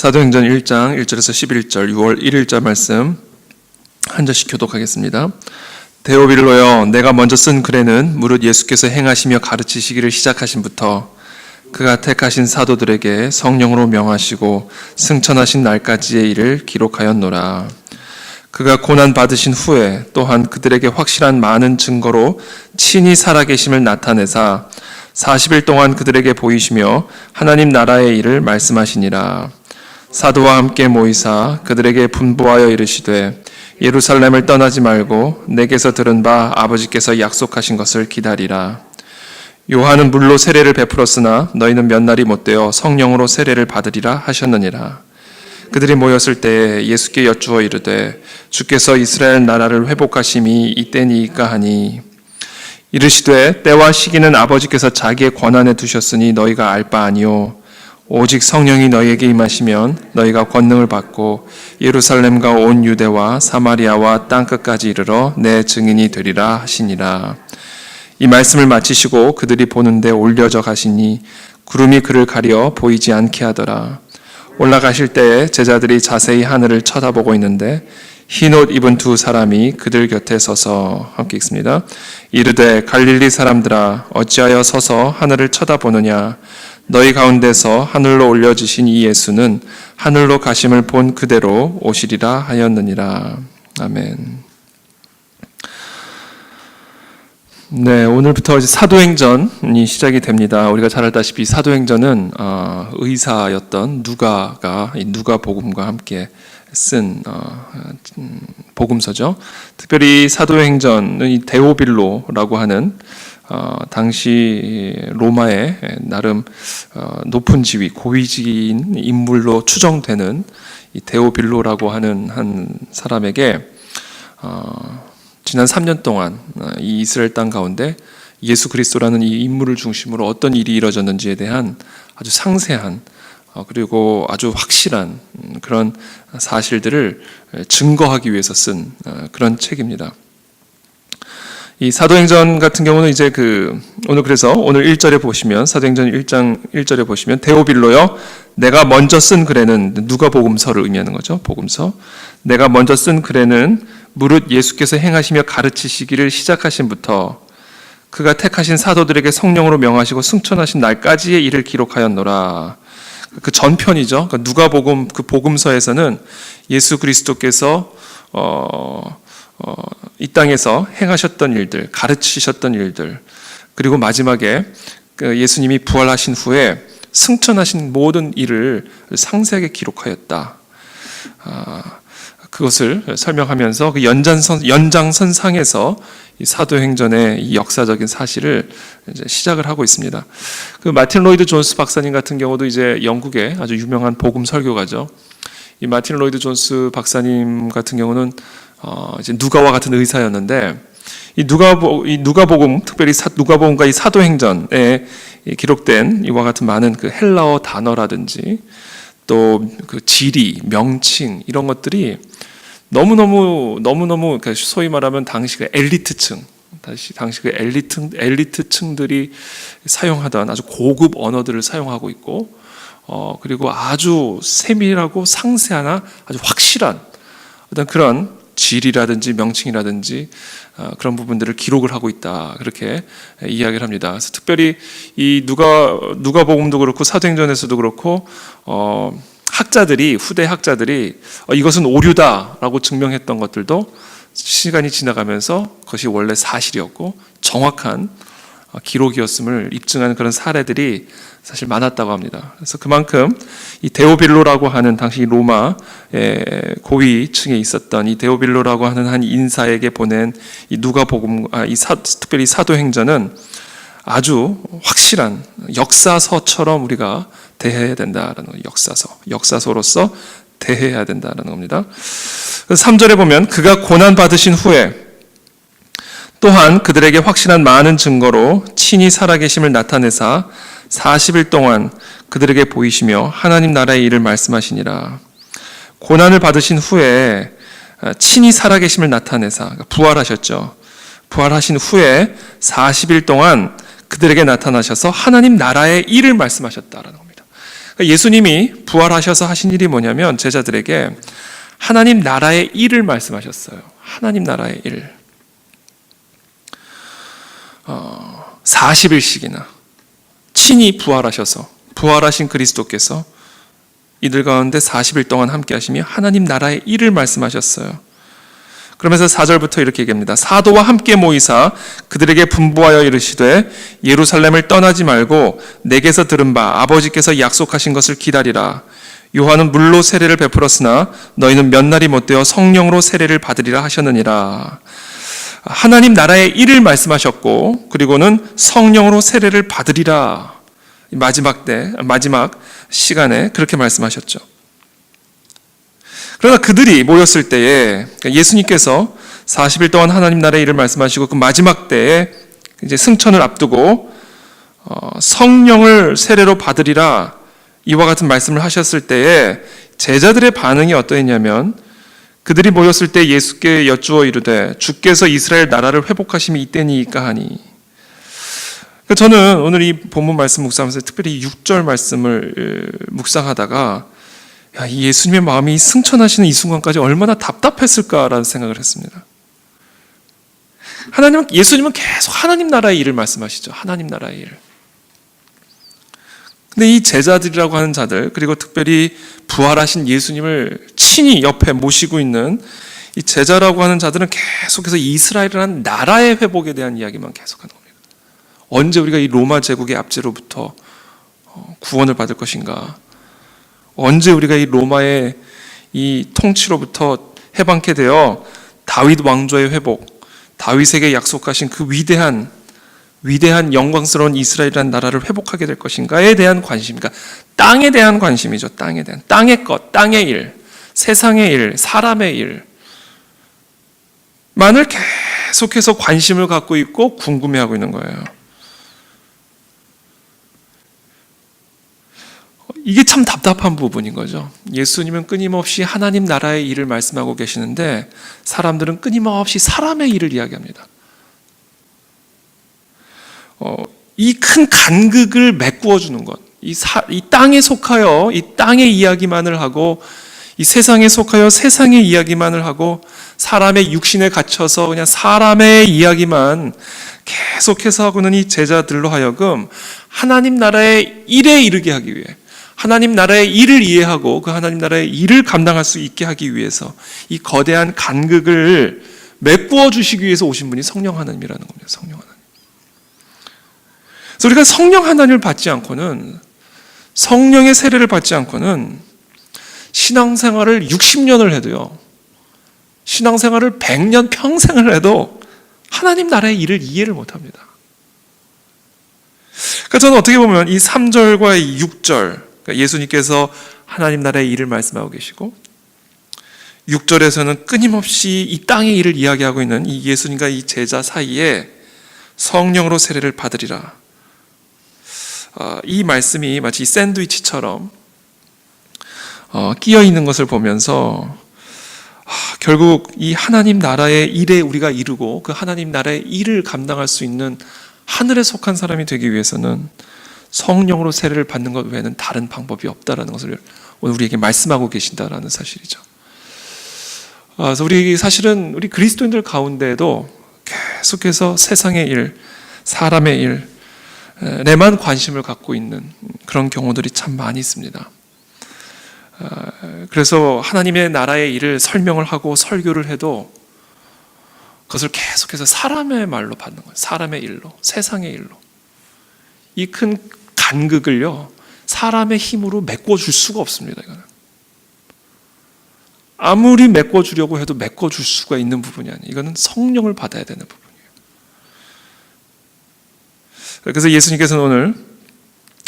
사도행전 1장 1절에서 11절 6월 1일자 말씀 한 절씩 교독하겠습니다. 데오빌로여, 내가 먼저 쓴 글에는 무릇 예수께서 행하시며 가르치시기를 시작하신부터 그가 택하신 사도들에게 성령으로 명하시고 승천하신 날까지의 일을 기록하였노라. 그가 고난 받으신 후에 또한 그들에게 확실한 많은 증거로 친히 살아계심을 나타내사 40일 동안 그들에게 보이시며 하나님 나라의 일을 말씀하시니라. 사도와 함께 모이사 그들에게 분부하여 이르시되 예루살렘을 떠나지 말고 내게서 들은 바 아버지께서 약속하신 것을 기다리라. 요한은 물로 세례를 베풀었으나 너희는 몇 날이 못되어 성령으로 세례를 받으리라 하셨느니라. 그들이 모였을 때에 예수께 여쭈어 이르되 주께서 이스라엘 나라를 회복하심이 이때니이까 하니 이르시되 때와 시기는 아버지께서 자기의 권한에 두셨으니 너희가 알 바 아니요 오직 성령이 너희에게 임하시면 너희가 권능을 받고 예루살렘과 온 유대와 사마리아와 땅끝까지 이르러 내 증인이 되리라 하시니라. 이 말씀을 마치시고 그들이 보는데 올려져 가시니 구름이 그를 가려 보이지 않게 하더라. 올라가실 때에 제자들이 자세히 하늘을 쳐다보고 있는데 흰옷 입은 두 사람이 그들 곁에 서서 함께 읽습니다. 이르되 갈릴리 사람들아 어찌하여 서서 하늘을 쳐다보느냐. 너희 가운데서 하늘로 올려지신 이 예수는 하늘로 가심을 본 그대로 오시리라 하였느니라. 아멘. 네, 오늘부터 이제 사도행전이 시작이 됩니다. 우리가 잘 알다시피 사도행전은 의사였던 누가가 이 누가복음과 함께 쓴 복음서죠. 특별히 사도행전은 이 데오빌로라고 하는 당시 로마의 나름 높은 지위, 고위직인 인물로 추정되는 이 데오빌로라고 하는 한 사람에게 지난 3년 동안 이 이스라엘 땅 가운데 예수 그리스도라는 이 인물을 중심으로 어떤 일이 이루어졌는지에 대한 아주 상세한 그리고 아주 확실한 그런 사실들을 증거하기 위해서 쓴 그런 책입니다. 이 사도행전 같은 경우는 이제 오늘 1절에 보시면 사도행전 1장 1절에 보시면 데오빌로여, 내가 먼저 쓴 글에는 누가복음서를 의미하는 거죠. 복음서. 내가 먼저 쓴 글에는 무릇 예수께서 행하시며 가르치시기를 시작하신부터 그가 택하신 사도들에게 성령으로 명하시고 승천하신 날까지의 일을 기록하였노라. 그 전편이죠. 그러니까 누가복음 그 복음서에서는 예수 그리스도께서 이 땅에서 행하셨던 일들, 가르치셨던 일들, 그리고 마지막에 예수님이 부활하신 후에 승천하신 모든 일을 상세하게 기록하였다. 그것을 설명하면서 그 연장선상에서 이 사도행전의 이 역사적인 사실을 이제 시작을 하고 있습니다. 그 마틴 로이드 존스 박사님 같은 경우도 이제 영국의 아주 유명한 복음 설교가죠. 이 마틴 로이드 존스 박사님 같은 경우는 이제 누가와 같은 의사였는데 이 누가복음, 특별히 누가복음과 이 사도행전에 기록된 이와 같은 많은 그 헬라어 단어라든지 또 그 지리, 명칭 이런 것들이 너무너무 소위 말하면 당시 그 엘리트층, 당시 그 엘리트층들이 사용하던 아주 고급 언어들을 사용하고 있고 그리고 아주 세밀하고 상세하나 아주 확실한 어떤 그런 지리라든지 명칭이라든지 그런 부분들을 기록을 하고 있다, 그렇게 이야기를 합니다. 그래서 특별히 이 누가복음도 그렇고 사도행전에서도 그렇고 후대 학자들이 이것은 오류다라고 증명했던 것들도 시간이 지나가면서 그것이 원래 사실이었고 정확한 기록이었음을 입증하는 그런 사례들이 사실 많았다고 합니다. 그래서 그만큼 이 데오빌로라고 하는 당시 로마의 고위층에 있었던 이 데오빌로라고 하는 한 인사에게 보낸 이 누가복음, 특별히 사도행전은 아주 확실한 역사서처럼 우리가 대해야 된다라는 거예요. 역사서로서 대해야 된다라는 겁니다. 3절에 보면 그가 고난 받으신 후에 또한 그들에게 확실한 많은 증거로 친히 살아계심을 나타내사 40일 동안 그들에게 보이시며 하나님 나라의 일을 말씀하시니라. 고난을 받으신 후에 친히 살아계심을 나타내사, 부활하셨죠. 부활하신 후에 40일 동안 그들에게 나타나셔서 하나님 나라의 일을 말씀하셨다라는 겁니다. 예수님이 부활하셔서 하신 일이 뭐냐면 제자들에게 하나님 나라의 일을 말씀하셨어요. 하나님 나라의 일. 40일씩이나 친히 부활하셔서 부활하신 그리스도께서 이들 가운데 40일 동안 함께 하시며 하나님 나라의 일을 말씀하셨어요. 그러면서 4절부터 이렇게 얘기합니다. 사도와 함께 모이사 그들에게 분부하여 이르시되 예루살렘을 떠나지 말고 내게서 들은 바 아버지께서 약속하신 것을 기다리라. 요한은 물로 세례를 베풀었으나 너희는 몇 날이 못되어 성령으로 세례를 받으리라 하셨느니라. 하나님 나라의 일을 말씀하셨고 그리고는 성령으로 세례를 받으리라. 마지막 시간에 그렇게 말씀하셨죠. 그러나 그들이 모였을 때에 예수님께서 40일 동안 하나님 나라의 일을 말씀하시고 그 마지막 때에 이제 승천을 앞두고 성령을 세례로 받으리라 이와 같은 말씀을 하셨을 때에 제자들의 반응이 어떠했냐면 그들이 모였을 때 예수께 여쭈어 이르되 주께서 이스라엘 나라를 회복하심이 이때니이까 하니. 저는 오늘 이 본문 말씀 묵상하면서 특별히 6절 말씀을 묵상하다가 이 예수님의 마음이 승천하시는 이 순간까지 얼마나 답답했을까라는 생각을 했습니다. 예수님은 계속 하나님 나라의 일을 말씀하시죠. 하나님 나라의 일. 근데 이 제자들이라고 하는 자들, 그리고 특별히 부활하신 예수님을 친히 옆에 모시고 있는 이 제자라고 하는 자들은 계속해서 이스라엘이라는 나라의 회복에 대한 이야기만 계속하는 겁니다. 언제 우리가 이 로마 제국의 압제로부터 구원을 받을 것인가? 언제 우리가 이 로마의 이 통치로부터 해방케 되어 다윗 왕조의 회복, 다윗에게 약속하신 그 위대한 영광스러운 이스라엘이라는 나라를 회복하게 될 것인가에 대한 관심, 그러니까 땅에 대한 관심이죠. 땅에 대한, 땅의 것, 땅의 일, 세상의 일, 사람의 일만을 계속해서 관심을 갖고 있고 궁금해하고 있는 거예요. 이게 참 답답한 부분인 거죠. 예수님은 끊임없이 하나님 나라의 일을 말씀하고 계시는데 사람들은 끊임없이 사람의 일을 이야기합니다. 이 큰 간극을 메꾸어 주는 것, 이 땅에 속하여 이 땅의 이야기만을 하고 이 세상에 속하여 세상의 이야기만을 하고 사람의 육신에 갇혀서 그냥 사람의 이야기만 계속해서 하고는 이 제자들로 하여금 하나님 나라의 일에 이르게 하기 위해, 하나님 나라의 일을 이해하고 그 하나님 나라의 일을 감당할 수 있게 하기 위해서 이 거대한 간극을 메꾸어 주시기 위해서 오신 분이 성령 하나님이라는 겁니다. 성령 하나님. 그래서 우리가 성령 하나님을 받지 않고는, 성령의 세례를 받지 않고는 신앙생활을 60년을 해도요, 신앙생활을 100년 평생을 해도 하나님 나라의 일을 이해를 못합니다. 그러니까 저는 어떻게 보면 이 3절과 이 6절, 그러니까 예수님께서 하나님 나라의 일을 말씀하고 계시고 6절에서는 끊임없이 이 땅의 일을 이야기하고 있는 이 예수님과 이 제자 사이에 성령으로 세례를 받으리라. 이 말씀이 마치 샌드위치처럼 끼어 있는 것을 보면서 결국 이 하나님 나라의 일에 우리가 이르고 그 하나님 나라의 일을 감당할 수 있는 하늘에 속한 사람이 되기 위해서는 성령으로 세례를 받는 것 외에는 다른 방법이 없다라는 것을 오늘 우리에게 말씀하고 계신다라는 사실이죠. 그래서 사실은 우리 그리스도인들 가운데에도 계속해서 세상의 일, 사람의 일에만 관심을 갖고 있는 그런 경우들이 참 많이 있습니다. 그래서 하나님의 나라의 일을 설명을 하고 설교를 해도 그것을 계속해서 사람의 말로 받는 거예요. 사람의 일로, 세상의 일로. 이 큰 간극을요, 사람의 힘으로 메꿔줄 수가 없습니다. 이거는. 아무리 메꿔주려고 해도 메꿔줄 수가 있는 부분이 아니에요. 이거는 성령을 받아야 되는 부분이에요. 그래서 예수님께서는 오늘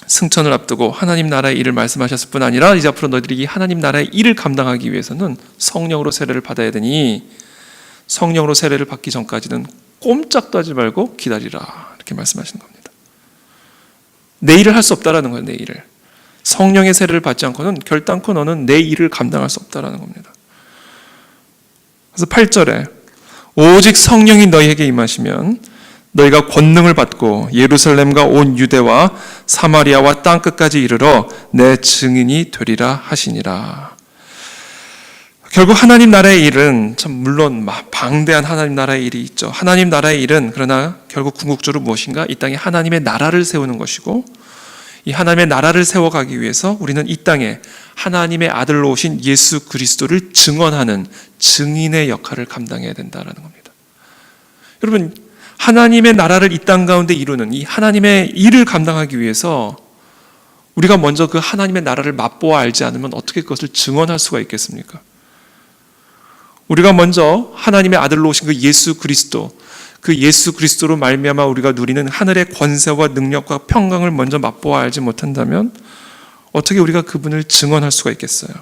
승천을 앞두고 하나님 나라의 일을 말씀하셨을 뿐 아니라 이제 앞으로 너희들이 이 하나님 나라의 일을 감당하기 위해서는 성령으로 세례를 받아야 되니 성령으로 세례를 받기 전까지는 꼼짝도 하지 말고 기다리라, 이렇게 말씀하시는 겁니다. 내 일을 할 수 없다라는 거예요. 내 일을. 성령의 세례를 받지 않고는 결단코 너는 내 일을 감당할 수 없다라는 겁니다. 그래서 8절에 오직 성령이 너희에게 임하시면 너희가 권능을 받고 예루살렘과 온 유대와 사마리아와 땅끝까지 이르러 내 증인이 되리라 하시니라. 결국 하나님 나라의 일은 참 물론 방대한 하나님 나라의 일이 있죠. 하나님 나라의 일은 그러나 결국 궁극적으로 무엇인가? 이 땅에 하나님의 나라를 세우는 것이고, 이 하나님의 나라를 세워가기 위해서 우리는 이 땅에 하나님의 아들로 오신 예수 그리스도를 증언하는 증인의 역할을 감당해야 된다는 겁니다. 여러분, 하나님의 나라를 이 땅 가운데 이루는 이 하나님의 일을 감당하기 위해서 우리가 먼저 그 하나님의 나라를 맛보아 알지 않으면 어떻게 그것을 증언할 수가 있겠습니까? 우리가 먼저 하나님의 아들로 오신 그 예수 그리스도로 말미암아 우리가 누리는 하늘의 권세와 능력과 평강을 먼저 맛보아 알지 못한다면 어떻게 우리가 그분을 증언할 수가 있겠어요?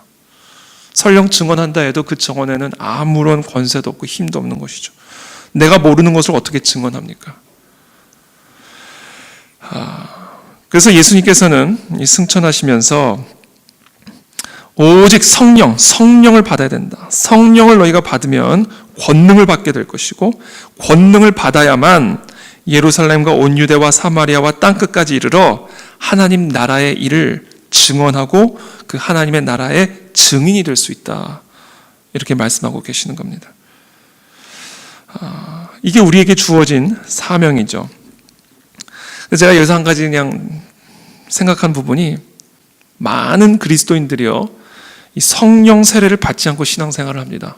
설령 증언한다 해도 그 증언에는 아무런 권세도 없고 힘도 없는 것이죠. 내가 모르는 것을 어떻게 증언합니까? 그래서 예수님께서는 승천하시면서 오직 성령을 받아야 된다. 성령을 너희가 받으면 권능을 받게 될 것이고, 권능을 받아야만 예루살렘과 온 유대와 사마리아와 땅끝까지 이르러 하나님 나라의 일을 증언하고 그 하나님의 나라의 증인이 될 수 있다. 이렇게 말씀하고 계시는 겁니다. 이게 우리에게 주어진 사명이죠. 제가 여기서 한 가지 그냥 생각한 부분이, 많은 그리스도인들이요, 이 성령 세례를 받지 않고 신앙생활을 합니다.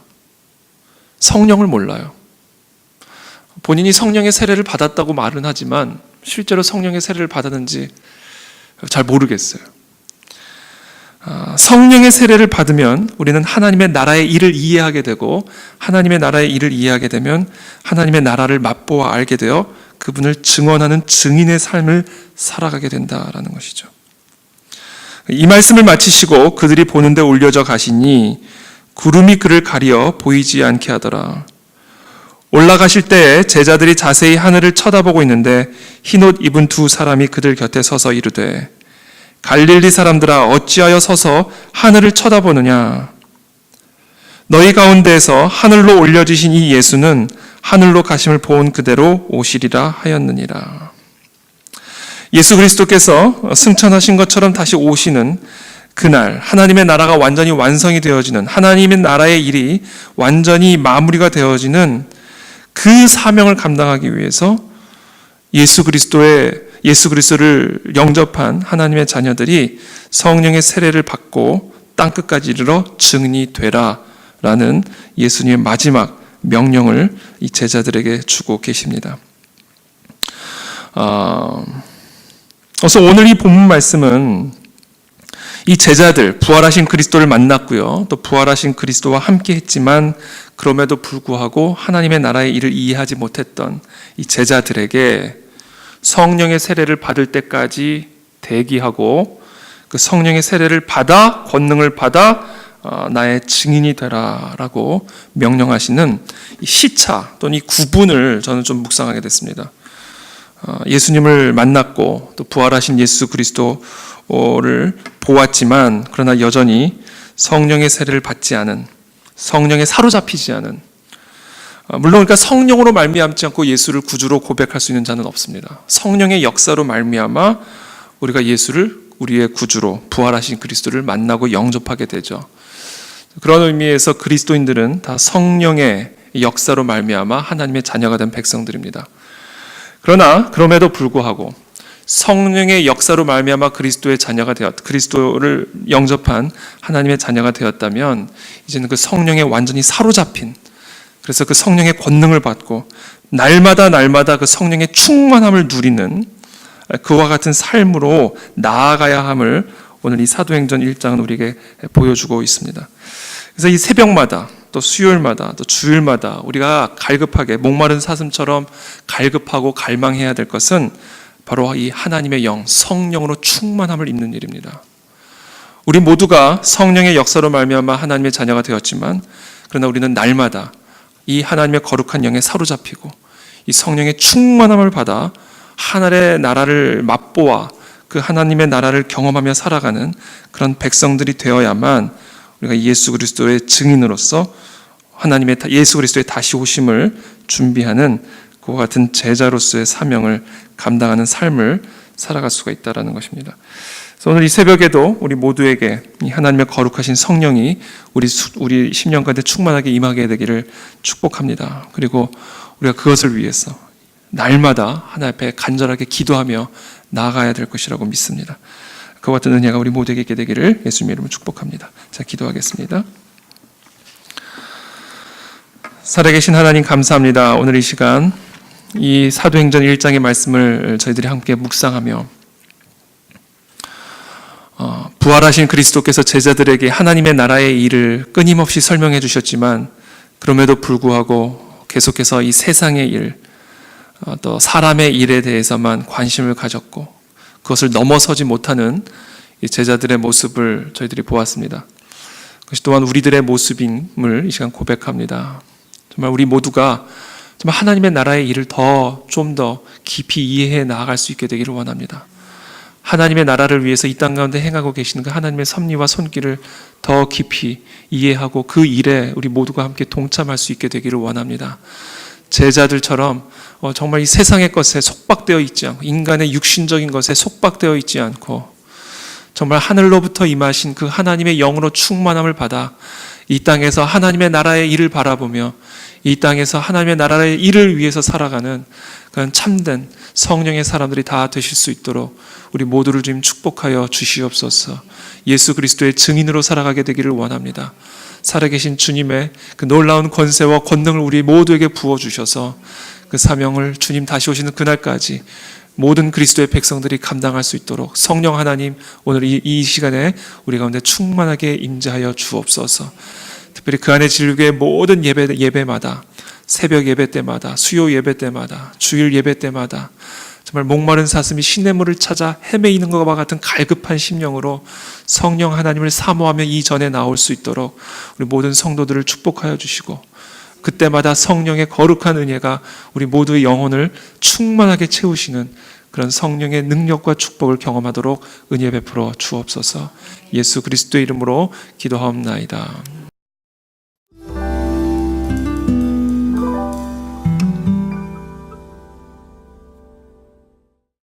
성령을 몰라요. 본인이 성령의 세례를 받았다고 말은 하지만 실제로 성령의 세례를 받았는지 잘 모르겠어요. 성령의 세례를 받으면 우리는 하나님의 나라의 일을 이해하게 되고, 하나님의 나라의 일을 이해하게 되면 하나님의 나라를 맛보아 알게 되어 그분을 증언하는 증인의 삶을 살아가게 된다라는 것이죠. 이 말씀을 마치시고 그들이 보는데 올려져 가시니 구름이 그를 가리어 보이지 않게 하더라. 올라가실 때에 제자들이 자세히 하늘을 쳐다보고 있는데 흰옷 입은 두 사람이 그들 곁에 서서 이르되, 갈릴리 사람들아 어찌하여 서서 하늘을 쳐다보느냐? 너희 가운데에서 하늘로 올려지신 이 예수는 하늘로 가심을 본 그대로 오시리라 하였느니라. 예수 그리스도께서 승천하신 것처럼 다시 오시는 그날, 하나님의 나라가 완전히 완성이 되어지는, 하나님의 나라의 일이 완전히 마무리가 되어지는 그 사명을 감당하기 위해서 예수 그리스도를 영접한 하나님의 자녀들이 성령의 세례를 받고 땅끝까지 이르러 증인이 되라라는 예수님의 마지막 명령을 이 제자들에게 주고 계십니다. 그래서 오늘 이 본문 말씀은 이 제자들, 부활하신 그리스도를 만났고요, 또 부활하신 그리스도와 함께 했지만 그럼에도 불구하고 하나님의 나라의 일을 이해하지 못했던 이 제자들에게 성령의 세례를 받을 때까지 대기하고, 그 성령의 세례를 받아 권능을 받아 나의 증인이 되라라고 명령하시는 이 시차 또는 이 구분을 저는 좀 묵상하게 됐습니다. 예수님을 만났고 또 부활하신 예수 그리스도를 보았지만 그러나 여전히 성령의 세례를 받지 않은, 성령에 사로잡히지 않은, 물론 그러니까 성령으로 말미암지 않고 예수를 구주로 고백할 수 있는 자는 없습니다. 성령의 역사로 말미암아 우리가 예수를 우리의 구주로 부활하신 그리스도를 만나고 영접하게 되죠. 그런 의미에서 그리스도인들은 다 성령의 역사로 말미암아 하나님의 자녀가 된 백성들입니다. 그러나 그럼에도 불구하고 성령의 역사로 말미암아 그리스도를 영접한 하나님의 자녀가 되었다면 이제는 그 성령에 완전히 사로잡힌, 그래서 그 성령의 권능을 받고 날마다 그 성령의 충만함을 누리는 그와 같은 삶으로 나아가야 함을 오늘 이 사도행전 1장은 우리에게 보여주고 있습니다. 그래서 이 새벽마다 또 수요일마다 또 주일마다 우리가 갈급하게 목마른 사슴처럼 갈급하고 갈망해야 될 것은 바로 이 하나님의 영, 성령으로 충만함을 입는 일입니다. 우리 모두가 성령의 역사로 말미암아 하나님의 자녀가 되었지만 그러나 우리는 날마다 이 하나님의 거룩한 영에 사로잡히고 이 성령의 충만함을 받아 하늘의 나라를 맛보아 그 하나님의 나라를 경험하며 살아가는 그런 백성들이 되어야만 우리가 예수 그리스도의 증인으로서 예수 그리스도의 다시 오심을 준비하는 그와 같은 제자로서의 사명을 감당하는 삶을 살아갈 수가 있다는 것입니다. 그래서 오늘 이 새벽에도 우리 모두에게 이 하나님의 거룩하신 성령이 우리 심령 가운데 충만하게 임하게 되기를 축복합니다. 그리고 우리가 그것을 위해서 날마다 하나님 앞에 간절하게 기도하며 나아가야 될 것이라고 믿습니다. 그와 같은 은혜가 우리 모두에게 있게 되기를 예수님의 이름으로 축복합니다. 자, 기도하겠습니다. 살아계신 하나님 감사합니다. 오늘 이 시간 이 사도행전 1장의 말씀을 저희들이 함께 묵상하며 부활하신 그리스도께서 제자들에게 하나님의 나라의 일을 끊임없이 설명해 주셨지만 그럼에도 불구하고 계속해서 이 세상의 일, 또 사람의 일에 대해서만 관심을 가졌고 그것을 넘어서지 못하는 이 제자들의 모습을 저희들이 보았습니다. 그것이 또한 우리들의 모습임을 이 시간 고백합니다. 정말 우리 모두가 정말 하나님의 나라의 일을 좀 더 깊이 이해해 나아갈 수 있게 되기를 원합니다. 하나님의 나라를 위해서 이 땅 가운데 행하고 계시는 그 하나님의 섭리와 손길을 더 깊이 이해하고 그 일에 우리 모두가 함께 동참할 수 있게 되기를 원합니다. 제자들처럼 정말 이 세상의 것에 속박되어 있지 않고 인간의 육신적인 것에 속박되어 있지 않고 정말 하늘로부터 임하신 그 하나님의 영으로 충만함을 받아 이 땅에서 하나님의 나라의 일을 바라보며 이 땅에서 하나님의 나라의 일을 위해서 살아가는 그런 참된 성령의 사람들이 다 되실 수 있도록 우리 모두를 주님 축복하여 주시옵소서. 예수 그리스도의 증인으로 살아가게 되기를 원합니다. 살아계신 주님의 그 놀라운 권세와 권능을 우리 모두에게 부어주셔서 그 사명을 주님 다시 오시는 그날까지 모든 그리스도의 백성들이 감당할 수 있도록 성령 하나님 오늘 이 시간에 우리 가운데 충만하게 임재하여 주옵소서. 특별히 그 안에 진리교의 모든 예배마다 새벽 예배 때마다 수요 예배 때마다 주일 예배 때마다 정말 목마른 사슴이 시냇물을 찾아 헤매이는 것과 같은 갈급한 심령으로 성령 하나님을 사모하며 이 전에 나올 수 있도록 우리 모든 성도들을 축복하여 주시고 그때마다 성령의 거룩한 은혜가 우리 모두의 영혼을 충만하게 채우시는 그런 성령의 능력과 축복을 경험하도록 은혜 베풀어 주옵소서. 예수 그리스도의 이름으로 기도하옵나이다.